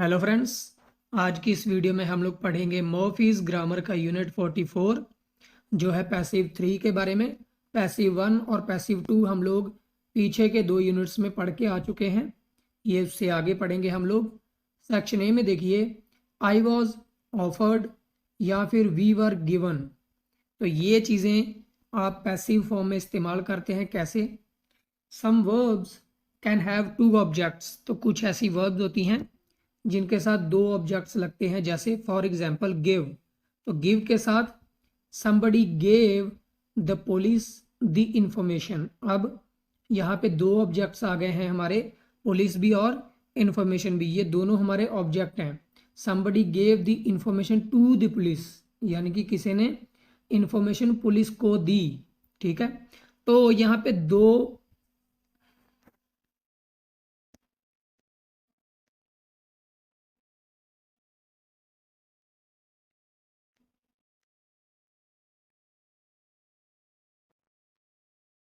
Hello friends, आज की इस वीडियो में हम लोग पढ़ेंगे मर्फीज ग्रामर का यूनिट 44 जो है पैसिव 3 के बारे में। पैसिव 1 और पैसिव 2 हम लोग पीछे के 2 यूनिट्स में पढ़ के आ चुके हैं। ये उससे आगे पढ़ेंगे हम लोग। सेक्शन ए में देखिए, आई वॉज ऑफर्ड या फिर वी वर गिवन। तो ये चीज़ें आप पैसिव फॉर्म में इस्तेमाल करते हैं कैसे। Some verbs can have 2 objects. तो कुछ ऐसी वर्ब्स होती हैं जिनके साथ 2 ऑब्जेक्ट्स लगते हैं, जैसे फॉर एग्जाम्पल गिव। तो गिव के साथ somebody gave the police the information। अब यहाँ पे 2 ऑब्जेक्ट्स आ गए हैं हमारे, पुलिस भी और इंफॉर्मेशन भी, ये दोनों हमारे ऑब्जेक्ट हैं। somebody gave the information to the police, यानी कि किसी ने इंफॉर्मेशन पुलिस को दी। ठीक है, तो यहाँ पे 2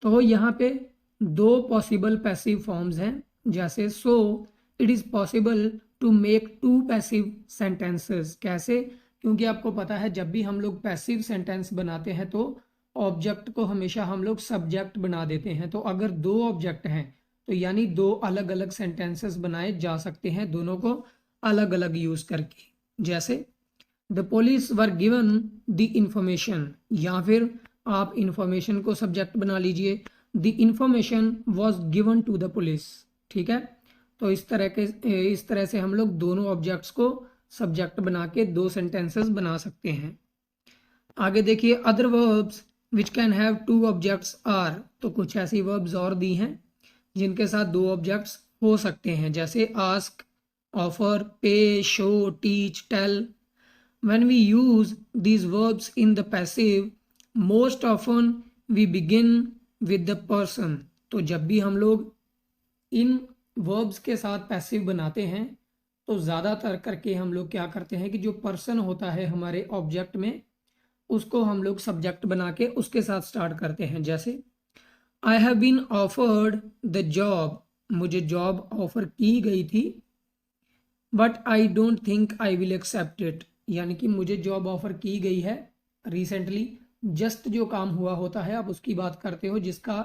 तो यहाँ पे 2 पॉसिबल पैसिव फॉर्म्स हैं, जैसे so it is possible to make 2 passive sentences. कैसे? क्योंकि आपको पता है जब भी हम लोग पैसिव सेंटेंस बनाते हैं तो ऑब्जेक्ट को हमेशा हम लोग सब्जेक्ट बना देते हैं। तो अगर 2 ऑब्जेक्ट हैं तो यानी 2 अलग अलग सेंटेंसेस बनाए जा सकते हैं, दोनों को अलग अलग यूज़ करके। जैसे the police were given the information, या फिर आप इंफॉर्मेशन को सब्जेक्ट बना लीजिए, the information was given to the police. ठीक है, तो इस तरह से हम लोग दोनों ऑब्जेक्ट्स को सब्जेक्ट बना के 2 सेंटेंसेस बना सकते हैं। आगे देखिए, other verbs which can have 2 objects are. तो कुछ ऐसी वर्ब्स और दी हैं जिनके साथ 2 ऑब्जेक्ट्स हो सकते हैं, जैसे ask, offer, pay, show, teach, tell. When we use these verbs in the passive, most often we begin with the person। तो जब भी हम लोग इन verbs के साथ पैसिव बनाते हैं तो ज़्यादातर करके हम लोग क्या करते हैं कि जो पर्सन होता है हमारे ऑब्जेक्ट में, उसको हम लोग सब्जेक्ट बना के उसके साथ स्टार्ट करते हैं। जैसे I have been offered the job, मुझे जॉब ऑफर की गई थी, but I don't think I will accept it. यानी कि मुझे जॉब ऑफर की गई है रिसेंटली, जस्ट जो काम हुआ होता है आप उसकी बात करते हो जिसका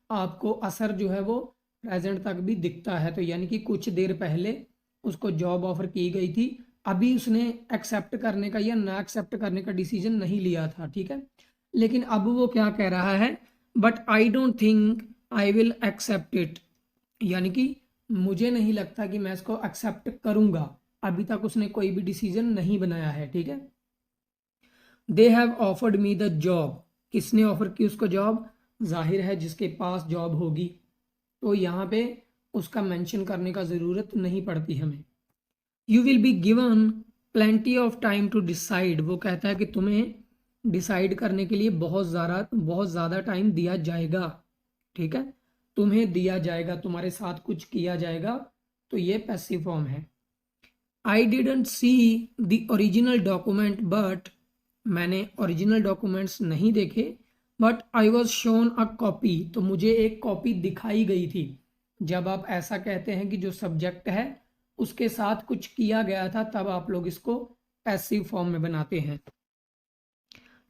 आपको असर जो है वो प्रेजेंट तक भी दिखता है। तो यानी कि कुछ देर पहले उसको जॉब ऑफर की गई थी, अभी उसने एक्सेप्ट करने का या ना एक्सेप्ट करने का डिसीजन नहीं लिया था। ठीक है, लेकिन अब वो क्या कह रहा है, but I don't think I will accept it, यानी कि मुझे नहीं लगता कि मैं इसको एक्सेप्ट करूंगा, अभी तक उसने कोई भी डिसीजन नहीं बनाया है। ठीक है, they have offered me the job, किसने ऑफर की उसको जॉब? जाहिर है जिसके पास जॉब होगी, तो यहाँ पे उसका मेंशन करने का ज़रूरत नहीं पड़ती हमें। You will be given plenty of time to decide, वो कहता है कि तुम्हें डिसाइड करने के लिए बहुत ज़्यादा टाइम दिया जाएगा। ठीक है, तुम्हें दिया जाएगा, तुम्हारे साथ कुछ किया जाएगा, तो ये पैसिव फॉर्म है। I didn't see the original document but, मैंने ओरिजिनल डॉक्यूमेंट्स नहीं देखे, but I was shown a copy, तो मुझे एक कॉपी दिखाई गई थी। जब आप ऐसा कहते हैं कि जो सब्जेक्ट है उसके साथ कुछ किया गया था, तब आप लोग इसको पैसिव फॉर्म में बनाते हैं।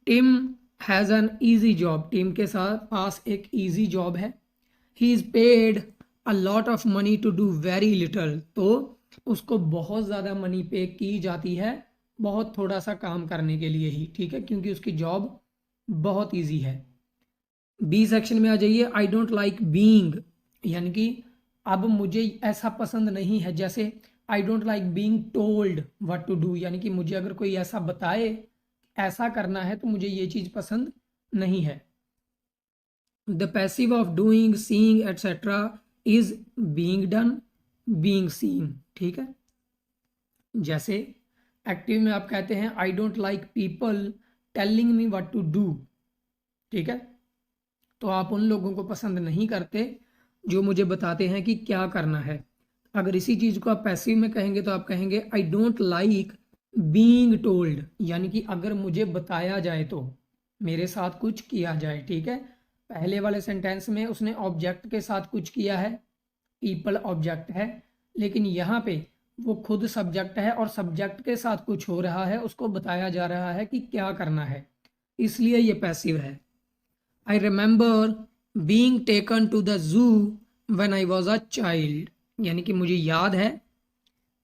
Tim has an easy job, Tim के साथ पास एक ईजी जॉब है। He is paid a lot of money to do very little, तो उसको बहुत ज़्यादा मनी पे की जाती है बहुत थोड़ा सा काम करने के लिए ही। ठीक है, क्योंकि उसकी जॉब बहुत इजी है। बी सेक्शन में आ जाइए, आई डोंट लाइक बीइंग, यानी कि अब मुझे ऐसा पसंद नहीं है। जैसे I don't like being told what to do, यानी कि मुझे अगर कोई ऐसा बताए ऐसा करना है तो मुझे ये चीज़ पसंद नहीं है। The passive of doing, seeing etcetera is being done, being seen. ठीक है, जैसे एक्टिव में आप कहते हैं I don't like people telling me what to do. ठीक है, तो आप उन लोगों को पसंद नहीं करते जो मुझे बताते हैं कि क्या करना है। अगर इसी चीज़ को आप पैसिव में कहेंगे तो आप कहेंगे आई डोंट लाइक बीइंग टोल्ड, यानी कि अगर मुझे बताया जाए तो मेरे साथ कुछ किया जाए। ठीक है, पहले वाले सेंटेंस में उसने ऑब्जेक्ट के साथ कुछ किया है, पीपल ऑब्जेक्ट है, लेकिन यहाँ पे वो खुद सब्जेक्ट है और सब्जेक्ट के साथ कुछ हो रहा है, उसको बताया जा रहा है कि क्या करना है, इसलिए ये पैसिव है। I remember being taken to the zoo when I was a child, यानी कि मुझे याद है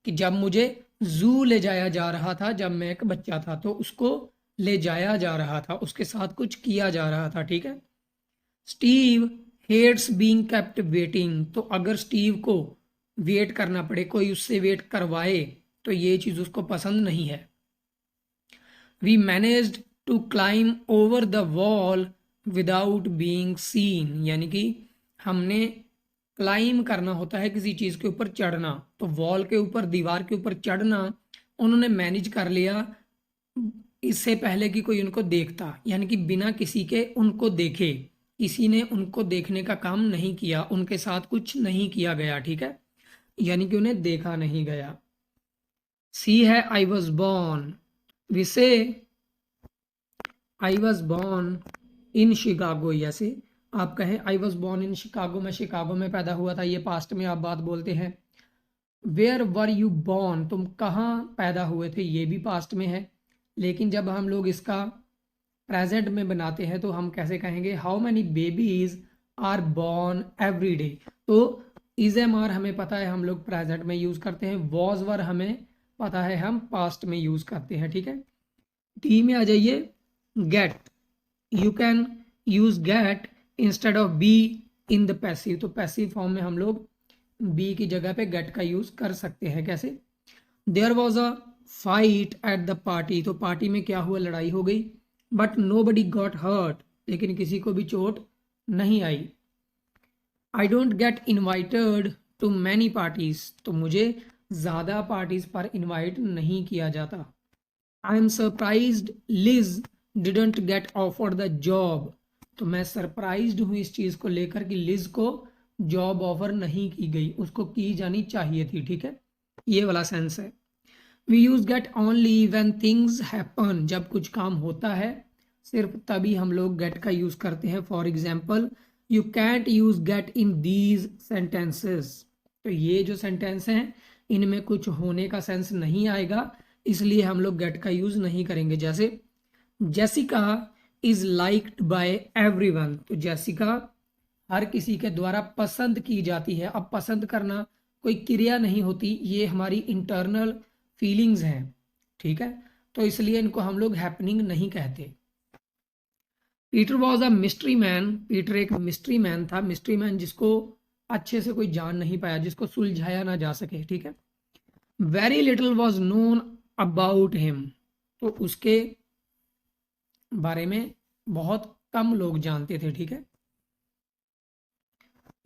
कि जब मुझे जू ले जाया जा रहा था, जब मैं एक बच्चा था तो उसको ले जाया जा रहा था, उसके साथ कुछ किया जा रहा था, ठीक है। Steve hates being kept waiting, तो अगर स्टीव को वेट करना पड़े, कोई उससे वेट करवाए, तो ये चीज़ उसको पसंद नहीं है। We managed to climb over the wall without being seen, यानी कि हमने क्लाइम करना होता है किसी चीज़ के ऊपर चढ़ना, तो वॉल के ऊपर, दीवार के ऊपर चढ़ना उन्होंने मैनेज कर लिया इससे पहले कि कोई उनको देखता, यानी कि बिना किसी के उनको देखे, किसी ने उनको देखने का काम नहीं किया, उनके साथ कुछ नहीं किया गया, ठीक है, यानी कि उन्हें देखा नहीं गया। सी है I was born, vice I was born in Chicago, जैसे आप कहें I was born in Chicago, मैं शिकागो में पैदा हुआ था, ये पास्ट में आप बात बोलते हैं। वेयर वर यू बॉर्न, तुम कहाँ पैदा हुए थे, ये भी पास्ट में है। लेकिन जब हम लोग इसका प्रेजेंट में बनाते हैं तो हम कैसे कहेंगे, how many babies are born every day, तो इज एम आर हमें पता है हम लोग प्रेजेंट में यूज़ करते हैं, वॉज वर हमें पता है हम पास्ट में यूज़ करते हैं, ठीक है। टी में आ जाइए, get, you can use get instead of be in the passive, तो पैसिव फॉर्म में हम लोग बी की जगह पे गेट का यूज कर सकते हैं। कैसे, there was a fight at the party, तो पार्टी में क्या हुआ, लड़ाई हो गई, but nobody got hurt, लेकिन किसी को भी चोट नहीं आई। I don't get invited to many parties, तो मुझे ज़्यादा पार्टीज पर इन्वाइट नहीं किया जाता। I am surprised Liz didn't get offered the job, तो मैं सरप्राइज्ड हूँ इस चीज़ को लेकर कि लिज को जॉब ऑफर नहीं की गई, उसको की जानी चाहिए थी, ठीक है, ये वाला सेंस है। We use get only when things happen, जब कुछ काम होता है सिर्फ तभी हम लोग गेट का यूज करते हैं। For example, you can't use get in these sentences, तो ये जो सेंटेंस हैं इनमें कुछ होने का सेंस नहीं आएगा, इसलिए हम लोग गेट का यूज नहीं करेंगे। जैसे Jessica is liked by everyone, तो जेसिका हर किसी के द्वारा पसंद की जाती है। अब पसंद करना कोई क्रिया नहीं होती, ये हमारी इंटरनल फीलिंग्स हैं, ठीक है, तो इसलिए इनको हम लोग हैपनिंग नहीं कहते। Peter was a mystery man, Peter एक मिस्ट्री मैन था, मिस्ट्री मैन जिसको अच्छे से कोई जान नहीं पाया, जिसको सुलझाया ना जा सके, ठीक है। Very little was known about him, तो उसके बारे में बहुत कम लोग जानते थे, ठीक है।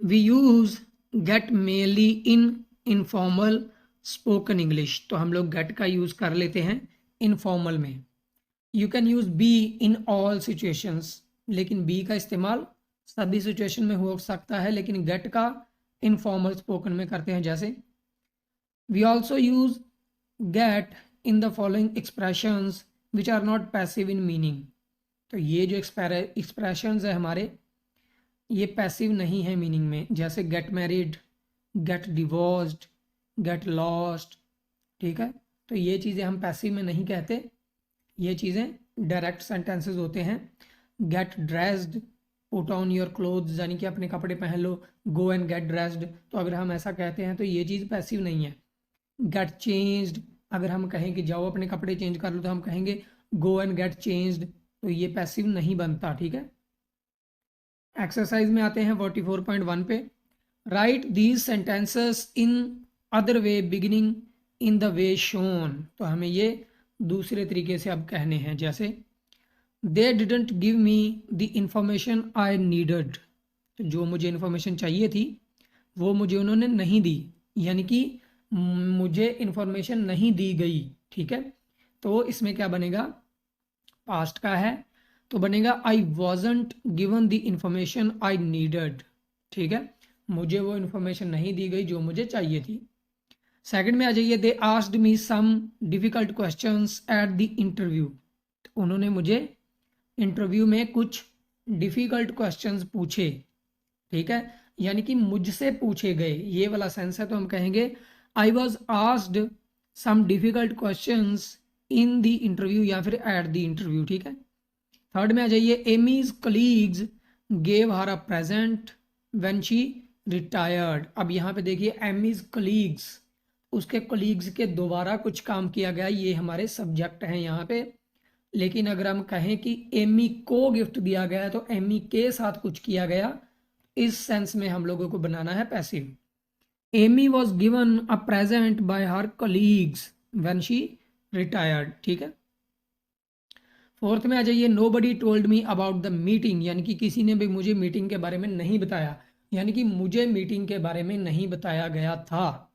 We use get mainly in informal spoken English, तो हम लोग गेट का यूज कर लेते हैं इनफॉर्मल में। You can use be in all situations, लेकिन बी का इस्तेमाल सभी सिचुएशन में हो सकता है, लेकिन गेट का इनफॉर्मल स्पोकन में करते हैं। जैसे we also use get in the following expressions which are not passive in meaning, तो ये जो एक्सप्रेशंस है हमारे, ये पैसिव नहीं है मीनिंग में। जैसे get married, get divorced, get lost, ठीक है, तो ये चीज़ें हम पैसिव में नहीं कहते, ये चीज़ें डायरेक्ट सेंटेंसेस होते हैं। Get dressed, put on your clothes, यानी कि अपने कपड़े पहन लो, गो एंड गेट ड्रेस्ड, तो अगर हम ऐसा कहते हैं तो ये चीज़ पैसिव नहीं है। गेट चेंज्ड, अगर हम कहें कि जाओ अपने कपड़े चेंज कर लो, तो हम कहेंगे गो एंड गेट चेंज्ड, तो ये पैसिव नहीं बनता, ठीक है। एक्सरसाइज में आते हैं 44.1 पे। Right these sentences in other way beginning in the way shown, तो हमें ये दूसरे तरीके से अब कहने हैं। जैसे they didn't give me the information I needed, तो जो मुझे इन्फॉर्मेशन चाहिए थी वो मुझे उन्होंने नहीं दी, यानी कि मुझे इन्फॉर्मेशन नहीं दी गई, ठीक है। तो इसमें क्या बनेगा, पास्ट का है तो बनेगा आई wasn't given the information I needed, ठीक है, मुझे वो इन्फॉर्मेशन नहीं दी गई जो मुझे चाहिए थी। सेकंड में आ जाइए, they asked me some difficult questions at the interview, उन्होंने मुझे इंटरव्यू में कुछ डिफिकल्ट क्वेश्चंस पूछे, ठीक है, यानी कि मुझसे पूछे गए, ये वाला सेंस है, तो हम कहेंगे I was asked some difficult questions in the interview या फिर एट द इंटरव्यू, ठीक है। थर्ड में आ जाइए, Emmys colleagues gave her a present when she retired. अब यहाँ पे देखिए एमीज कलीग्स, उसके कलीग्स के द्वारा कुछ काम किया गया, ये हमारे सब्जेक्ट हैं यहाँ पे। लेकिन अगर हम कहें कि एमी को गिफ्ट दिया गया है तो एमी के साथ कुछ किया गया, इस सेंस में हम लोगों को बनाना है passive. Amy was given a present by her colleagues when she retired, ठीक है। फोर्थ में आ जाइए, nobody told me about the meeting, यानी कि किसी ने भी मुझे मीटिंग के बारे में नहीं बताया, यानी कि मुझे मीटिंग के बारे में नहीं बताया गया था,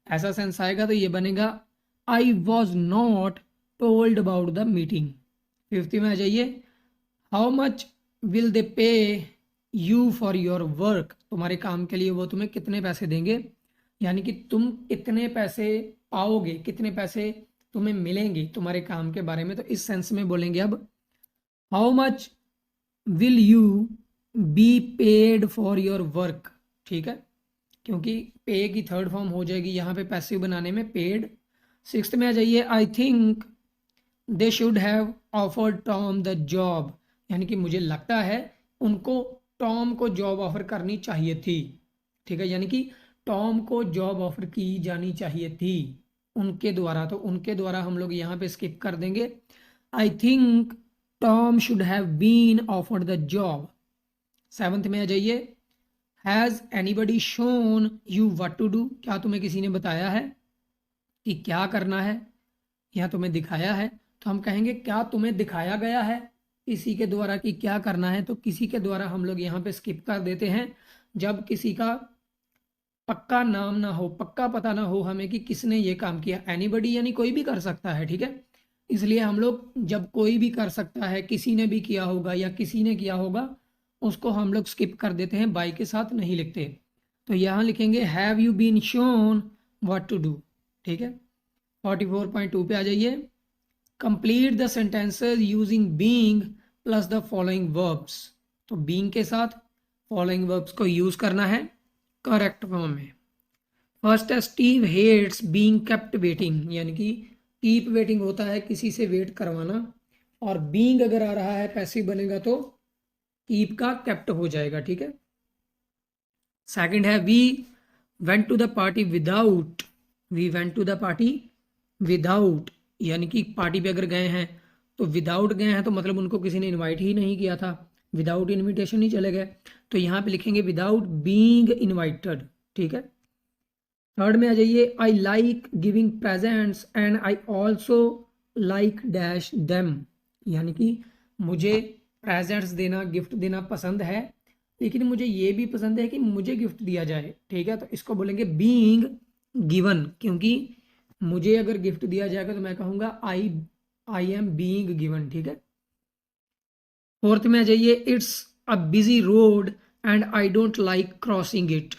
ऐसा सेंस आएगा तो ये बनेगा I was not told about the meeting. Fifth में आ जाइए, हाउ मच विल दे पे यू फॉर योर वर्क, तुम्हारे काम के लिए वो तुम्हें कितने पैसे देंगे, यानी कि तुम कितने पैसे पाओगे, कितने पैसे तुम्हें मिलेंगे तुम्हारे काम के बारे में, तो इस सेंस में बोलेंगे अब how much will you be paid for your work, ठीक है, क्योंकि पे की थर्ड फॉर्म हो जाएगी यहाँ पे पैसिव बनाने में पेड। सिक्स्थ में आ जाइए, I think they should have offered Tom the job, यानी कि मुझे लगता है उनको टॉम को जॉब ऑफर करनी चाहिए थी, ठीक है, यानी कि टॉम को जॉब ऑफर की जानी चाहिए थी उनके द्वारा, तो उनके द्वारा हम लोग यहाँ पे स्किप कर देंगे। I think Tom should have been offered the job. Seventh में आ जाइए, has anybody shown you what to do, क्या तुम्हें किसी ने बताया है कि क्या करना है या तुम्हें दिखाया है, तो हम कहेंगे क्या तुम्हें दिखाया गया है किसी के द्वारा कि क्या करना है, तो किसी के द्वारा हम लोग यहाँ पे स्किप कर देते हैं जब किसी का पक्का नाम ना हो, पक्का पता ना हो हमें कि किसने ये काम किया। एनीबडी यानी कोई भी कर सकता है, ठीक है, इसलिए हम लोग जब कोई भी कर सकता है, किसी ने भी किया होगा या किसी ने किया होगा, उसको हम लोग स्किप कर देते हैं, बाई के साथ नहीं लिखते। तो यहाँ लिखेंगे have you been shown what to do, ठीक है। 44.2 पे आ जाइए, complete the sentences using being plus the following verbs, तो बीइंग के साथ फॉलोइंग वर्ब्स को यूज करना है करेक्ट फॉर्म में। फर्स्ट है, Steve hates being kept waiting, यानी कि कीप वेटिंग होता है किसी से वेट करवाना, और बीइंग अगर आ रहा है पैसिव बनेगा तो कीप का केप्ट हो जाएगा, ठीक है। सेकंड है, we went to the party without, we went to the party without, यानी कि पार्टी पे अगर गए हैं तो विदाउट गए हैं तो मतलब उनको किसी ने इनवाइट ही नहीं किया था, विदाउट इनविटेशन ही चले गए, तो यहाँ पे लिखेंगे विदाउट बीइंग इनवाइटेड, ठीक है। थर्ड में आ जाइए, I like giving presents and I also like dash them, यानी कि मुझे प्रेजेंट्स देना, गिफ्ट देना पसंद है, लेकिन मुझे ये भी पसंद है कि मुझे गिफ्ट दिया जाए, ठीक है, तो इसको बोलेंगे बीइंग गिवन, क्योंकि मुझे अगर गिफ्ट दिया जाएगा तो मैं कहूँगा आई एम बीइंग गिवन, ठीक है। फोर्थ में आ जाइए, it's a busy road and I don't like crossing it,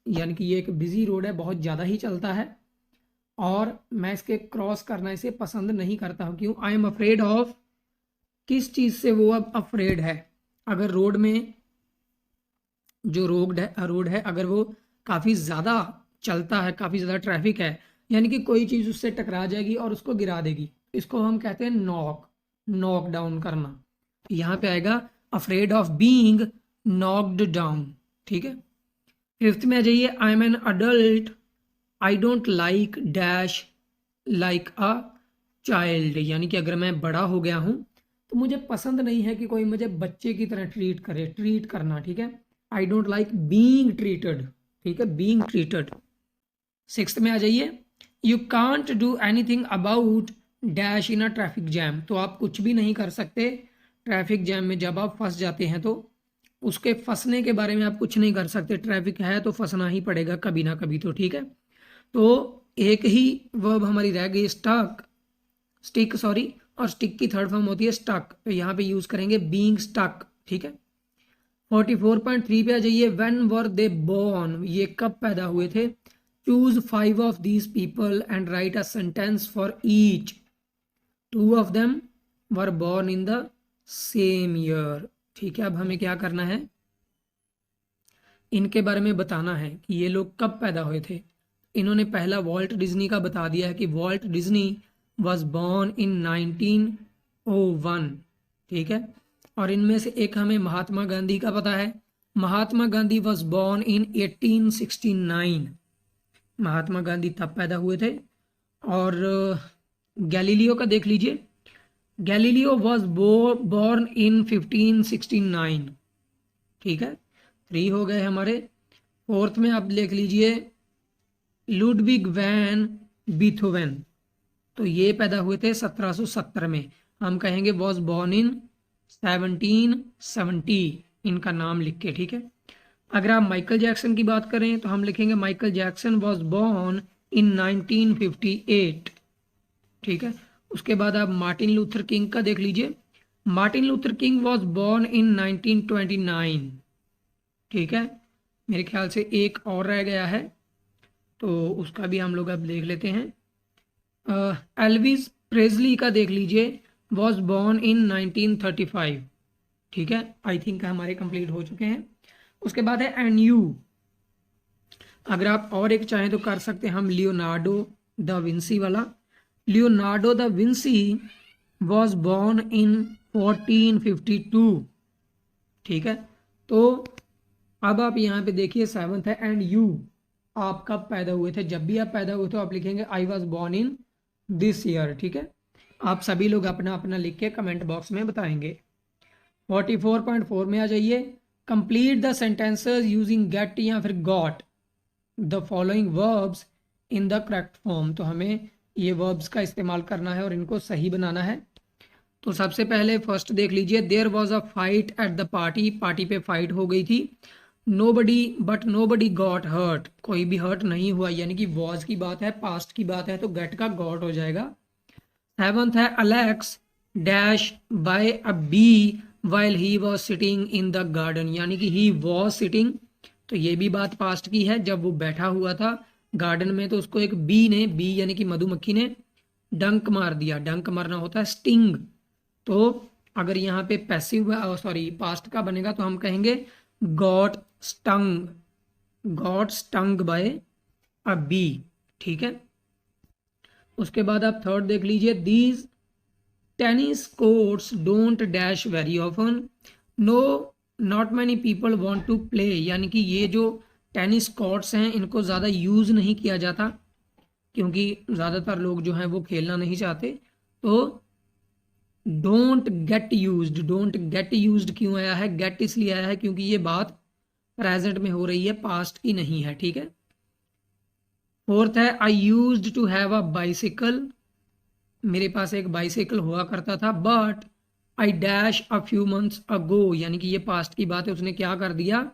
यानी कि ये एक बिजी रोड है, बहुत ज़्यादा ही चलता है और मैं इसके क्रॉस करना इसे पसंद नहीं करता हूँ, क्यों, आई एम अफ्रेड ऑफ, किस चीज़ से वो अब अफ्रेड है, अगर रोड में जो रोड है अगर वो काफ़ी ज़्यादा चलता है, काफ़ी ज़्यादा ट्रैफिक है, यानी कि कोई चीज़ उससे टकरा जाएगी और उसको गिरा देगी, इसको हम कहते हैं नॉक डाउन करना, यहाँ पे आएगा afraid of being knocked down, ठीक है। फिफ्थ में आ जाइए, I am an adult I don't like dash like a child, यानी कि अगर मैं बड़ा हो गया हूँ तो मुझे पसंद नहीं है कि कोई मुझे बच्चे की तरह ट्रीट करे, ट्रीट करना, ठीक है, आई डोंट लाइक बीइंग ट्रीटेड, ठीक है, बीइंग ट्रीटेड। सिक्स्थ में आ जाइए, you can't do anything about dash in a traffic jam, तो आप कुछ भी नहीं कर सकते ट्रैफिक जैम में, जब आप फंस जाते हैं तो उसके फंसने के बारे में आप कुछ नहीं कर सकते, ट्रैफिक है तो फंसना ही पड़ेगा कभी ना कभी, तो ठीक है। तो एक ही वर्ब हमारी रह गई स्टिक सॉरी, और स्टिक की थर्ड फॉर्म होती है स्टक, तो यहाँ पे यूज करेंगे बीइंग स्टक, ठीक है। 44.3 पे आ जाइए, व्हेन वर दे बोर्न, ये कब पैदा हुए थे, choose 5 of these people and write a sentence for each, 2 of them were born in the same year, ठीक है। अब हमें क्या करना है, इनके बारे में बताना है कि ये लोग कब पैदा हुए थे, इन्होंने पहला वॉल्ट डिज्नी का बता दिया है कि Walt Disney was born in 1901, ठीक है। और इनमें से एक हमें महात्मा गांधी का पता है, Mahatma Gandhi was born in 1869, Mahatma Gandhi तब पैदा हुए थे। और गैलीलियो का देख लीजिए, गैलीलियो वॉज बॉर्न इन 1569, ठीक है। 3 हो गए हमारे। फोर्थ में आप देख लीजिए लुडविग वैन बीथोवेन, तो ये पैदा हुए थे 1770 में, हम कहेंगे वॉज बॉर्न इन 1770, इनका नाम लिख के, ठीक है। अगर आप माइकल जैक्सन की बात करें तो हम लिखेंगे Michael Jackson was born in 1958, ठीक है। उसके बाद आप मार्टिन लूथर किंग का देख लीजिए, Martin Luther king was born in 1929, ठीक है। मेरे ख्याल से एक और रह गया है, तो उसका भी हम लोग अब देख लेते हैं। एल्विस प्रेजली का देख लीजिए, वॉज बॉर्न इन 1935, ठीक है। आई थिंक हमारे कंप्लीट हो चुके हैं। उसके बाद है एंड यू, अगर आप और एक चाहें तो कर सकते हैं हम लियोनार्डो दा विंसी वाला। Leonardo da Vinci was born in 1452, ठीक है। तो अब आप यहाँ पे देखिए 7th है एंड यू, आप कब पैदा हुए थे, जब भी आप पैदा हुए थे आप लिखेंगे I was born in this year, ठीक है। आप सभी लोग अपना अपना लिख के कमेंट बॉक्स में बताएंगे। 44.4 में आ जाइए, complete the sentences using get या फिर got the following verbs in the correct form, तो हमें ये वर्ब्स का इस्तेमाल करना है और इनको सही बनाना है। तो सबसे पहले फर्स्ट देख लीजिए, there was a fight at the party, party पे फाइट हो गई थी। नोबडी गॉट हर्ट, कोई भी हर्ट नहीं हुआ, यानी कि वॉज की बात है, पास्ट की बात है, तो गेट का गॉट हो जाएगा। 7th है Alex dash by a bee while he was sitting in the garden, यानी कि ही वॉज सिटिंग, तो ये भी बात पास्ट की है, जब वो बैठा हुआ था गार्डन में तो उसको एक बी ने, बी यानी कि मधुमक्खी ने डंक मार दिया, डंक मारना होता है स्टिंग। तो अगर यहाँ पे पैसिव पास्ट का बनेगा तो हम कहेंगे got stung by a bee, ठीक है। उसके बाद आप थर्ड देख लीजिए, these tennis courts don't dash very often, no not many people want to play, यानी कि ये जो टेनिस कोर्ट्स हैं इनको ज़्यादा यूज़ नहीं किया जाता क्योंकि ज़्यादातर लोग जो हैं वो खेलना नहीं चाहते। तो डोंट गेट यूज्ड क्यों आया है, गेट इसलिए आया है क्योंकि ये बात प्रेजेंट में हो रही है, पास्ट की नहीं है, ठीक है। 4th है I used to have a bicycle, मेरे पास एक बाइसिकल हुआ करता था, but I dash a few months ago, यानी कि ये पास्ट की बात है, उसने क्या कर दिया,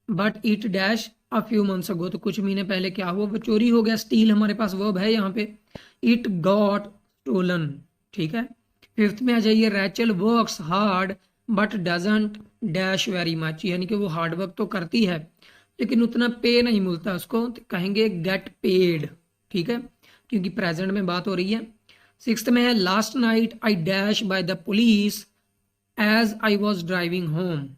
but it dash a few months अगो, तो कुछ महीने पहले क्या हुआ, वो चोरी हो गया। स्टील हमारे पास वर्ब है यहाँ पे, इट गॉट स्टोलन, ठीक है। 5th में आ जाइए, Rachel works hard but doesn't dash very much, यानी कि वो हार्ड वर्क तो करती है लेकिन उतना पे नहीं मिलता उसको, तो कहेंगे गेट पेड, ठीक है, क्योंकि प्रेजेंट में बात हो रही है। 6th में है last night I dash by the police as I was driving home,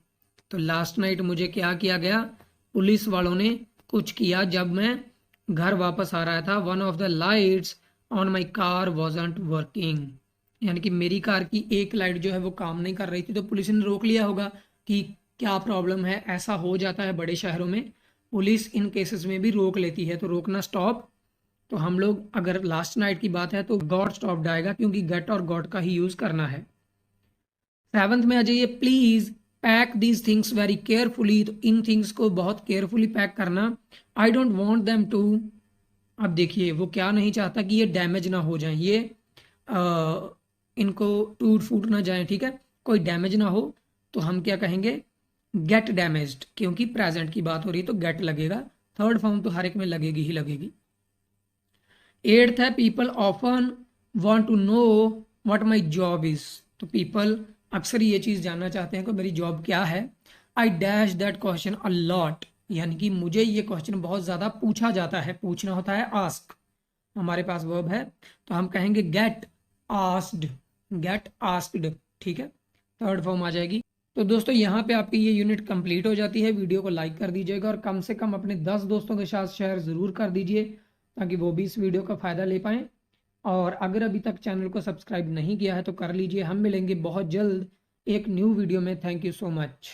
तो लास्ट नाइट मुझे क्या किया गया, पुलिस वालों ने कुछ किया जब मैं घर वापस आ रहा था। One of the lights on my car wasn't working, यानी कि मेरी कार की एक लाइट जो है वो काम नहीं कर रही थी, तो पुलिस ने रोक लिया होगा कि क्या प्रॉब्लम है। ऐसा हो जाता है बड़े शहरों में, पुलिस इन केसेस में भी रोक लेती है, तो रोकना स्टॉप। तो हम लोग अगर लास्ट नाइट की बात है तो गॉट स्टॉप्ड आएगा क्योंकि गेट और गॉट का ही यूज करना है। 7th में आ जाइए, please pack these things very carefully, तो इन थिंग्स को बहुत केयरफुली पैक करना। I don't want them to, अब देखिए वो क्या नहीं चाहता कि ये डैमेज ना हो जाए, ये इनको टूट फूट ना जाए, ठीक है, कोई डैमेज ना हो, तो हम क्या कहेंगे गेट डैमेज्ड, क्योंकि प्रेजेंट की बात हो रही है तो गेट लगेगा, थर्ड फॉर्म तो हर एक में लगेगी ही लगेगी। 8th है people often want to know what my job is, तो पीपल अक्सर ये चीज़ जानना चाहते हैं कि मेरी जॉब क्या है। I dash that question a lot, यानी कि मुझे ये क्वेश्चन बहुत ज़्यादा पूछा जाता है, पूछना होता है आस्क, हमारे पास वर्ब है तो हम कहेंगे गेट आस्क्ड, ठीक है, थर्ड फॉर्म आ जाएगी। तो दोस्तों यहाँ पे आपकी ये यूनिट कंप्लीट हो जाती है। वीडियो को लाइक कर दीजिएगा और कम से कम अपने 10 दोस्तों के साथ शेयर ज़रूर कर दीजिए ताकि वो भी इस वीडियो का फ़ायदा ले पाएँ। और अगर अभी तक चैनल को सब्सक्राइब नहीं किया है तो कर लीजिए। हम मिलेंगे बहुत जल्द एक न्यू वीडियो में। Thank you so much.